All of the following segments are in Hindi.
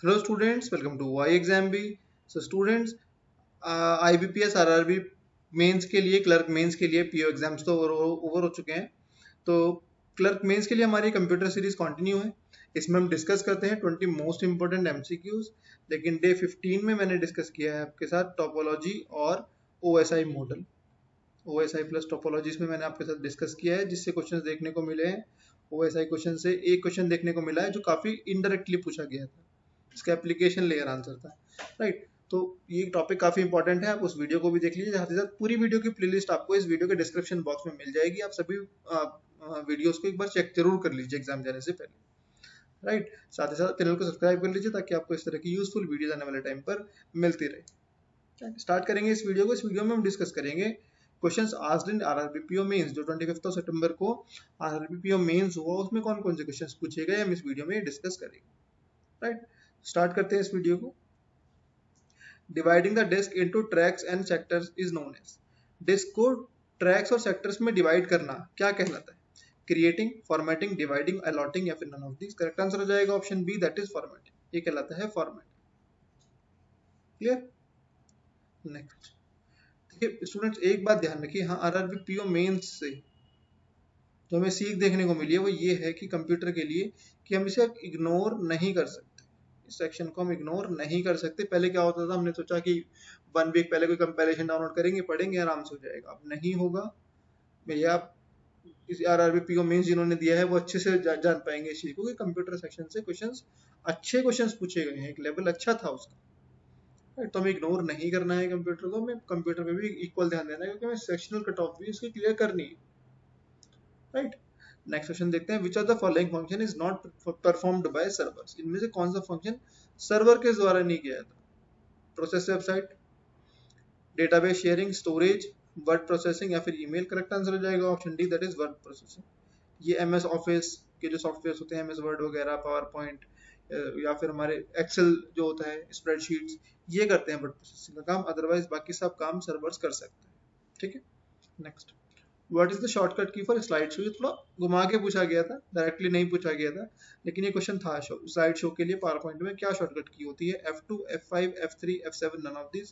Hello students, welcome to Y Exam B. So students, IBPS RRB mains के लिए, क्लर्क मेंस के लिए पीओ एग्जाम्स तो ओवर हो चुके हैं। तो क्लर्क मेंस के लिए हमारी कंप्यूटर सीरीज कंटिन्यू है। इसमें हम डिस्कस करते हैं 20 मोस्ट इंपोर्टेंट एमसीक्यूज। लेकिन डे 15 में मैंने डिस्कस किया है आपके साथ टोपोलॉजी और OSI model. OSI plus topology इसमें मैंने आपके साथ डिस्कस किया है, जिससे क्वेश्चंस देखने को मिले हैं। ओएसआई क्वेश्चन से एक क्वेश्चन देखने को मिला है जो काफी इनडायरेक्टली पूछा गया था, इसका एप्लीकेशन लेयर आंसर था, राइट। तो ये टॉपिक काफी इंपॉर्टेंट है, आप उस वीडियो को भी देख लीजिए। साथ ही साथ पूरी वीडियो की प्लेलिस्ट आपको इस वीडियो के डिस्क्रिप्शन बॉक्स में मिल जाएगी। आप सभी वीडियोस को एक बार चेक जरूर कर लीजिए एग्जाम जाने से पहले, राइट। साथ ही साथ चैनल को सब्सक्राइब कर लीजिए ताकि आपको इस तरह की यूजफुल वीडियोस आने वाले टाइम पर मिलती रहे। स्टार्ट करेंगे इस वीडियो को। इस वीडियो में हम डिस्कस करेंगे questions asked in RRB PO mains, जो 25 सितंबर को आरआरबीपीओ मेंस हुआ, उसमें कौन कौन से क्वेश्चंस पूछे गए हम इस वीडियो में डिस्कस करेंगे, राइट। स्टार्ट करते हैं इस वीडियो को। Dividing the disk into tracks and sectors is known as. Disk को ट्रैक्स और सेक्टर्स में डिवाइड करना क्या कहलाता है? क्रिएटिंग, फॉर्मेटिंग, डिवाइडिंग, अलॉटिंग या फिर none of this. Correct answer हो जाएगा option B, that is formatting. ये कहलाता है फॉर्मेट। क्लियर? नेक्स्ट देखिए स्टूडेंट्स, एक बात ध्यान रखिए, हाँ आरआरबी पीओ मेंस से जो हमें सीख देखने को मिली है वो ये है कि कंप्यूटर के लिए कि हम इसे इग्नोर नहीं कर सकते। इस सेक्शन को हम इग्नोर नहीं कर सकते। पहले क्या होता था, हमने सोचा कि 1 वीक पहले कोई कंपैरिजन डाउनलोड करेंगे, पढ़ेंगे, आराम से हो जाएगा। अब नहीं होगा भैया। आप इस आरआरबी पीओ मेंस जिन्होंने दिया है वो अच्छे से जान पाएंगे इस चीज को कि कंप्यूटर सेक्शन से क्वेश्चंस, अच्छे क्वेश्चंस पूछे गए हैं, एक लेवल अच्छा था उसका। तो हमें इग्नोर नहीं करना है कंप्यूटर को, हमें कंप्यूटर पे भी इक्वल ध्यान देना है, क्योंकि हमें सेक्शनल कट ऑफ भी उसकी क्लियर करनी है, राइट। नेक्स्ट क्वेश्चन देखते हैं, which of the following function is not performed by servers. इनमें से कौन सा फंक्शन सर्वर के द्वारा नहीं किया जाता? Process website, database sharing, storage, word processing या फिर ईमेल। करेक्ट आंसर हो जाएगा option D, that is word processing. ये एमएस ऑफिस के जो सॉफ्टवेयर होते हैं, एमएस वर्ड वगैरह, पावर पॉइंट या फिर हमारे एक्सेल जो होता है, स्प्रेडशीट्स, ये करते हैं वर्ड प्रोसेसिंग का काम। अदरवाइज बाकी सब काम सर्वर्स कर सकते हैं, ठीक है। Next, what is the shortcut की फॉर स्लाइड शो? ये थोड़ा घुमा के पूछा गया था, डायरेक्टली नहीं पूछा गया था, लेकिन ये क्वेश्चन था। स्लाइड शो के लिए पावर पॉइंट में क्या शॉर्टकट की होती है? F2, F5, F3, F7, none of this.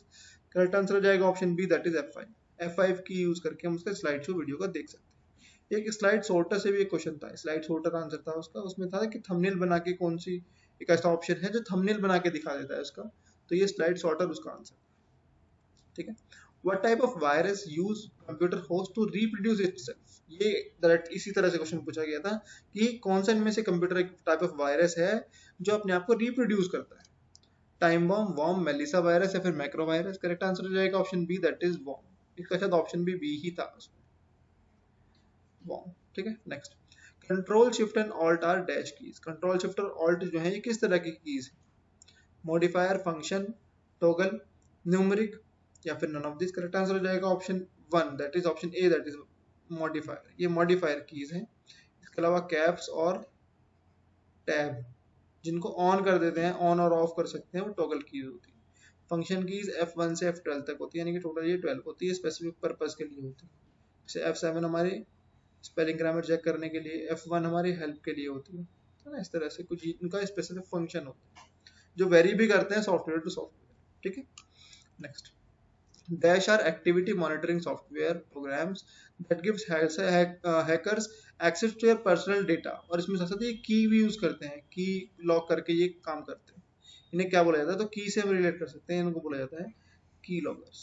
Correct answer हो जाएगा option B, that is F5। F5 की यूज करके हम उसका स्लाइड शो वीडियो का देख सकते हैं। एक स्लाइड सॉर्टर से भी एक क्वेश्चन था, स्लाइड सॉर्टर आंसर था उसका। उसमें था कि थंबनेल बना के कौन सी एक ऐसा ऑप्शन है जो थंबनेल बना के दिखा देता है उसका, तो ये स्लाइड सॉर्टर उसका आंसर, ठीक है। What type of virus use computer host to reproduce itself? ये डायरेक्ट इसी तरह से क्वेश्चन पूछा गया था कि कौन सा इनमें से कंप्यूटर एक टाइप ऑफ वायरस है जो अपने आप को रिप्रोड्यूस करता है? Time bomb, worm, Melissa virus या फिर मैक्रो वायरस। करेक्ट आंसर हो जाएगा option B, that is worm. इसका शायद ऑप्शन बी ही था उसमें, वॉर्म, ठीक है। Next, control shift and alt are dash keys. Control shift और ऑल्ट जो है ये किस तरह की कीज है? मॉडिफायर, फंक्शन, टॉगल, न्यूमेरिक या फिर none of this. Correct answer हो जाएगा option 1, that is option A, that is modifier. ये मॉडिफायर कीज हैं। इसके अलावा कैप्स और टैब जिनको ऑन कर देते हैं, ऑन और ऑफ कर सकते हैं, वो टॉगल कीज होती है। फंक्शन कीज F1 से F12 तक होती है, यानी कि टोटल ये 12 होती है, स्पेसिफिक पर्पस के लिए होती है। जैसे F7 हमारे स्पेलिंग ग्रामर चेक करने के लिए, F1 हमारी हेल्प के लिए होती है ना। इस तरह से कुछ इनका स्पेसिफिक फंक्शन होता है जो वेरी भी करते हैं सॉफ्टवेयर टू सॉफ्टवेयर, ठीक है। Next, Dash are activity monitoring software programs that gives hackers access to your personal data। और इसमें साथ साथ ये की भी यूज करते हैं, की लॉक करके ये काम करते हैं। इन्हें क्या बोला जाता है? तो की से हम रिलेट कर सकते हैं, इनको बोला जाता है key loggers.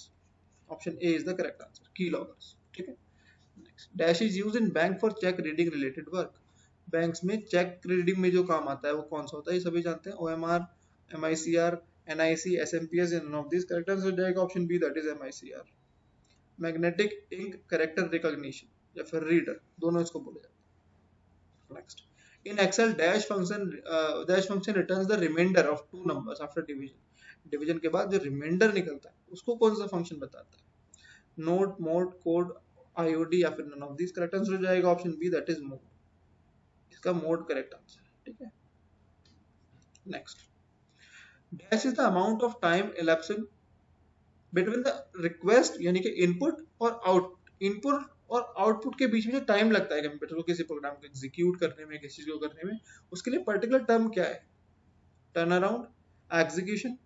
Option A is the correct answer, key loggers, ठीक है। Next, dash is use in bank for check reading related work. Banks में चेक रीडिंग में जो काम आता है वो कौन सा होता है? ये सभी जानते हैं, OMR, MICR, NIC, SMPS, none of these। Correct answer हो जाएगा option B, that is MICR। Magnetic ink character recognition या फिर रीडर, दोनों इसको बोले जाते हैं। Next, in Excel dash function returns the remainder of two numbers after division. Division के बाद जो रिमाइंडर निकलता है उसको कौन सा फंक्शन बताता है? नोट, मोड, कोड, IOD या फिर none of this. Correct answer हो जाएगा option B, that is mod. इसका मोड करेक्ट आंसर, ठीक है। Next, dash is the amount of time elapsing between the request, यानी कि इनपुट और इनपुट और आउटपुट के बीच में जो टाइम लगता है कंप्यूटर को किसी प्रोग्राम को एग्जीक्यूट करने में, किसी चीज को करने में, उसके लिए पर्टिकुलर टर्म क्या है? Turnaround, execution,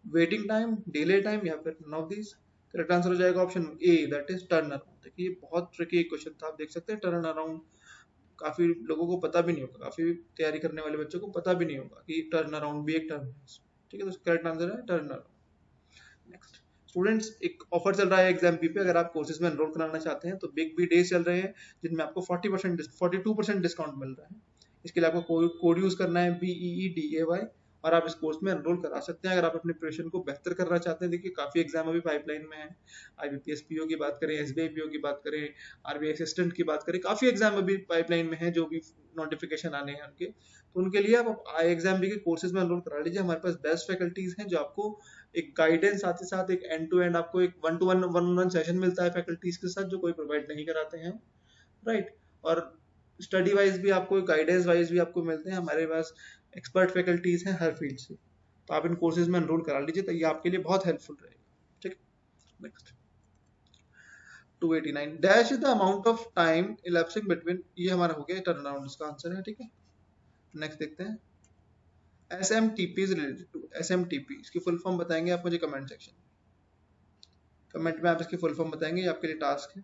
waiting time, delay time, या फिर none of these. Correct answer हो जाएगा option A, that is turnaround. देखिए ये बहुत ट्रिकी क्वेश्चन था, आप देख सकते हैं टर्न अराउंड काफी लोगों को पता भी नहीं होगा, काफी तैयारी करने वाले बच्चों को पता भी नहीं होगा कि टर्न अराउंड भी एक टर्म है। ठीक है, तो करेक्ट आंसर है टर्न अराउंड। नेक्स्ट स्टूडेंट्स, एक ऑफर चल रहा है एग्जाम पे, अगर आप कोर्सेज में एनरोल कराना चाहते हैं तो बिग बी डेज चल रहे हैं जिनमें आपको 42% डिस्काउंट मिल रहा है। इसके लिए आपको कोड यूज करना है BEEDAY, और आप इस कोर्स में एनरोल करा सकते हैं अगर आप अपने प्रिपरेशन को बेहतर करना चाहते हैं। देखिए काफी एग्जाम अभी पाइपलाइन में है, IBPS PO की बात करें, SBI PO की बात करें, RBI असिस्टेंट की बात करें, काफी एग्जाम अभी पाइपलाइन में है जो भी नोटिफिकेशन आने हैं उनके, तो उनके लिए आप IXAM के कोर्सेज में एनरोल करा लीजिए। हमारे पास बेस्ट फैकल्टीज हैं जो आपको एक गाइडेंस, साथ ही साथ एक एंड टू एंड आपको एक 1-to-1 सेशन मिलता है फैकल्टीज के साथ जो कोई प्रोवाइड नहीं कराते हैं, राइट। और स्टडी वाइज भी आपको, गाइडेंस वाइज भी आपको मिलते हैं। हमारे पास एक्सपर्ट फैकल्टीज हैं हर फील्ड से, तो आप इन कोर्सेज में एनरोल करा लीजिए, तो ये आपके लिए बहुत हेल्पफुल रहेगा। ठीक है, next 289 dash is the amount of time elapsing between, ये हमारा हो गया टर्न अराउंड, इसका आंसर है। ठीक है, नेक्स्ट देखते हैं। SMTP is related to, SMTP इसकी फुल फॉर्म बताएंगे आप मुझे कमेंट सेक्शन, कमेंट में आप इसकी फुल फॉर्म बताएंगे, आपके लिए टास्क है।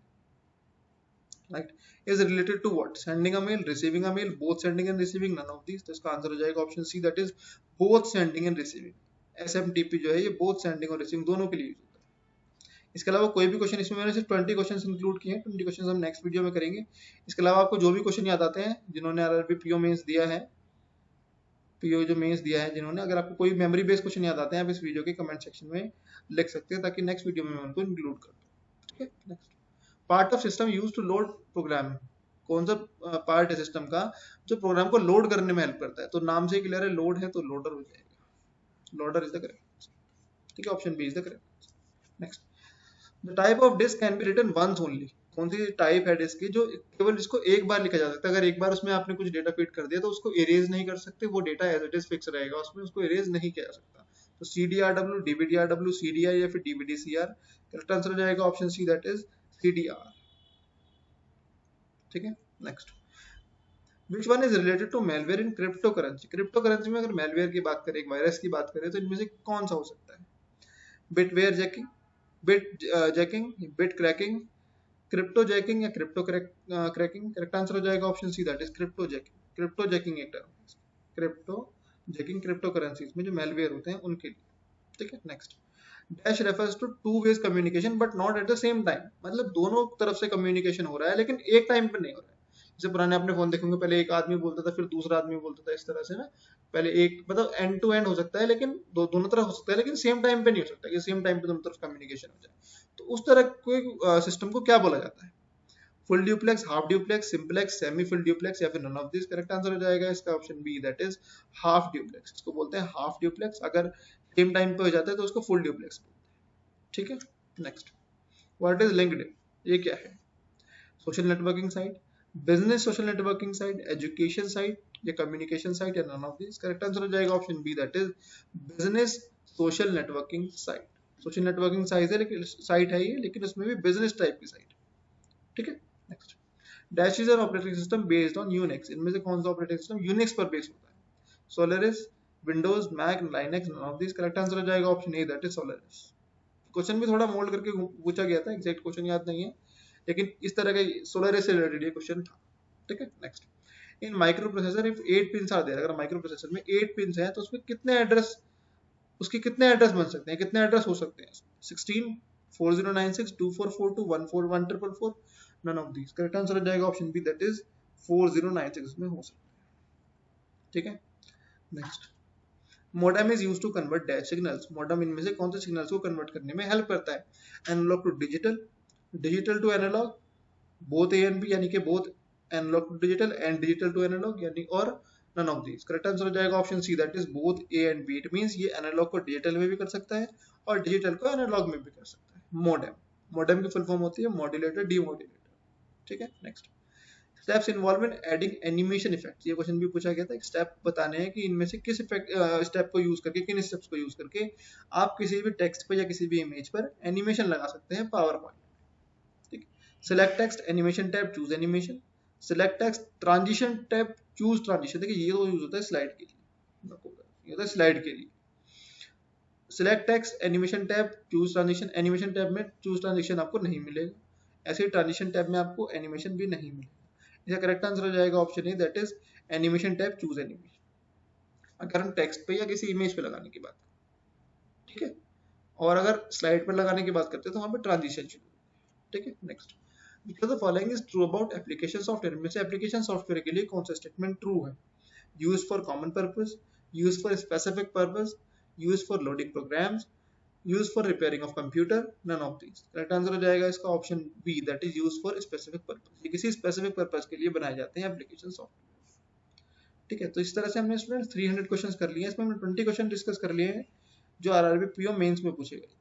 Right, is related to what? Sending a mail, receiving a mail, both sending and receiving, none of these. तो इसका आंसर हो जाएगा option C, that is both sending and receiving. SMTP जो है ये बोथ सेंडिंग और रिसीविंग दोनों के लिए यूज होता है। इसके अलावा कोई भी क्वेश्चन, इसमें मैंने सिर्फ 20 क्वेश्चन इंक्लूड किए हैं, 20 क्वेश्चन हम नेक्स्ट वीडियो में करेंगे। इसके अलावा आपको जो भी क्वेश्चन याद आते हैं, जिन्होंने RRB PO मेंस दिया है, PO जो मेंस दिया है जिन्होंने, अगर आपको कोई मेमोरी बेस्ड क्वेश्चन याद आते हैं आप इस वीडियो के कमेंट सेक्शन में लिख सकते हैं, ताकि नेक्स्ट वीडियो में मैं उनको इंक्लूड कर दूं। ठीक है, next part of system use to load program, कौन सा पार्ट है सिस्टम का जो प्रोग्राम को लोड करने में हेल्प करता है? तो नाम से ही क्लियर है, लोड है तो लोडर हो जाएगा, लोडर इज द करेक्ट। ठीक है, option B is the correct. Next, the type of disk can be written once only, कौन सी टाइप है डिस्क की जो केवल इसको एक बार लिखा जा सकता है? अगर एक बार उसमें आपने कुछ डेटा फीड कर दिया तो उसको इरेज नहीं कर सकते, वो data as it is fix रहेगा उसमें, उसको इरेज नहीं किया जा सकता। तो CDRW, DVDRW, CDI या फिर DVDCR, करेक्ट आंसर हो जाएगा option C, that is CDR। ठीक है, next, which one is related to malware in cryptocurrency? Cryptocurrency में अगर मेलवेयर की बात करें, एक वायरस की बात करें, तो इनमें से कौन सा हो सकता है? Bitware jacking, bit jacking, bit cracking, crypto jacking या क्रिप्टो क्रैकिंग? करेक्ट आंसर हो जाएगा option C, that is crypto jacking. Crypto jacking एक टर्म है, क्रिप्टो जैकिंग क्रिप्टो करेंसीज में जो मेलवेयर होते हैं उनके लिए। ठीक है, next, dash refers to two ways communication but not at the same time, मतलब दोनों तरफ से कम्युनिकेशन हो रहा है लेकिन एक टाइम पे नहीं हो रहा है। जैसे पुराने अपने फोन देखेंगे, पहले एक आदमी बोलता था फिर दूसरा आदमी बोलता था, इस तरह से ना, पहले एक मतलब एंड टू एंड हो सकता है लेकिन दोनों तरफ हो सकता है, लेकिन सेम टाइम पे नहीं हो सकता कि सेम टाइम पे दोनों तरफ कम्युनिकेशन हो जाए। तो उस तरह के सिस्टम को क्या बोला जाता है? Full duplex, half duplex, simplex, semi full duplex या फिर none of this? Correct answer हो जाएगा इसका option B, that is half duplex. इसको बोलते हैं हाफ ड्यूप्लेक्स, अगर सेम टाइम पे हो जाता है तो उसको फुल ड्यूप्लेक्स बोलते हैं। ठीक है, नेक्स्ट, व्हाट इज लिंक्डइन? ये क्या है? Social networking site, business social networking site, education site या कम्युनिकेशन साइट या none of this? Correct answer हो जाएगा option B, that is business social networking site. Social networking site है लेकिन साइट है ये, लेकिन उसमें भी बिजनेस टाइप की साइट। ठीक है, next, dash is an operating system based on Unix, इनमें से कौन सा ऑपरेटिंग सिस्टम यूनिक्स पर बेस्ड होता है? Solaris, Windows, Mac, Linux, none of this? Correct answer हो जाएगा option A, that is Solaris. Question भी थोड़ा मोल्ड करके पूछा गया था, एग्जैक्ट क्वेश्चन याद नहीं है, लेकिन इस तरह का सोलारिस से रिलेटेड ये क्वेश्चन था। ठीक है, next, in microprocessor if 8 pin are there, अगर माइक्रो प्रोसेसर में 8 पिन हैं तो उसमें कितने एड्रेस, उसके कितने एड्रेस बन सकते हैं, कितने एड्रेस हो सकते हैं? 16, 4096, 2442, 14144, none of these? Correct answer हो जाएगा ऑप्शन बी, दैट इज 4096 में हो सकता है। ठीक है, next, modem is used to convert dash signals, modem इनमें से कौन से सिग्नल्स को कन्वर्ट करने में हेल्प करता है? Analogue to digital, digital to analogue, both A and B यानी कि both analogue to digital and digital to analogue, यानी और none of these? Correct answer हो जाएगा option C, that is both A and B. It means ये एनालॉग को डिजिटल में भी कर सकता है और डिजिटल को एनालॉग में भी कर सकता है। मोडेम, मोडेम की फुल फॉर्म होती है मॉड्यूलेटर, डीमॉड्यूलेटर। ठीक है, next, steps involve in adding animation effects, ये क्वेश्चन भी पूछा गया था। एक स्टेप बताने हैं कि इनमें से किस स्टेप को यूज करके, किन स्टेप्स को यूज करके आप किसी भी टेक्स्ट पर या किसी भी इमेज पर एनिमेशन लगा सकते हैं पावर पॉइंट। ठीक, select text, animation tab, choose animation, select text, transition tab, choose transition. देखिए ये तो यूज होता है स्लाइड के लिए, ये होता है स्लाइड के लिए, select text, animation tab, choose transition. Animation tab में चूज ट्रांजिशन आपको नहीं मिलेगा, ऐसे ही ट्रांजिशन टैब में आपको एनिमेशन भी नहीं मिलेगा। इसका करेक्ट आंसर हो जाएगा option A, that is animation tab, choose animation. अगर हम टेक्स्ट पे या किसी इमेज पे लगाने की बात, ठीक है, और अगर स्लाइड पर लगाने की बात करते हैं तो वहां पे ट्रांजिशन शुरू, ठीक है। Next, which of the following is true about application software? में से एप्लीकेशन सॉफ्टवेयर के लिए कौन सा स्टेटमेंट ट्रू है? Use for common purpose, use for specific purpose, use for loading programs, use for repairing of computer, none of these. Correct answer हो जाएगा इसका option B, that is use for specific purpose. ये किसी स्पेसिफिक पर्पस के लिए बनाए जाते हैं एप्लीकेशन सॉफ्टवेयर, ठीक है। तो इस तरह से हमने स्टूडेंट 300 क्वेश्चंस कर लिए हैं। इसमें हमने 20 क्वेश्चन डिस्कस कर लिए हैं जो आरआरबी पीओ मेंस में पूछे गए,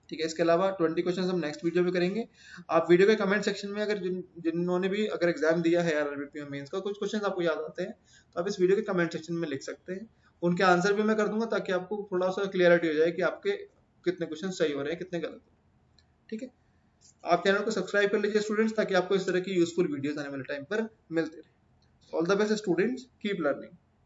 ठीक है। इसके अलावा 20 क्वेश्चन हम नेक्स्ट वीडियो में करेंगे। आप वीडियो के कमेंट सेक्शन में अगर जिन्होंने भी अगर एग्जाम दिया है आरआरबी मेंस का, कुछ क्वेश्चन आपको याद आते हैं तो आप इस वीडियो के कमेंट सेक्शन में लिख सकते हैं, उनके आंसर भी मैं कर दूंगा ताकि आपको थोड़ा सा क्लियरिटी हो जाए कि आपके कितने क्वेश्चन सही हो रहे हैं, कितने गलत, ठीक है। आप चैनल को सब्सक्राइब कर लीजिए स्टूडेंट्स, ताकि आपको इस तरह की यूजफुल वीडियोस आने वाले टाइम पर मिलते रहे। All the best students, keep learning.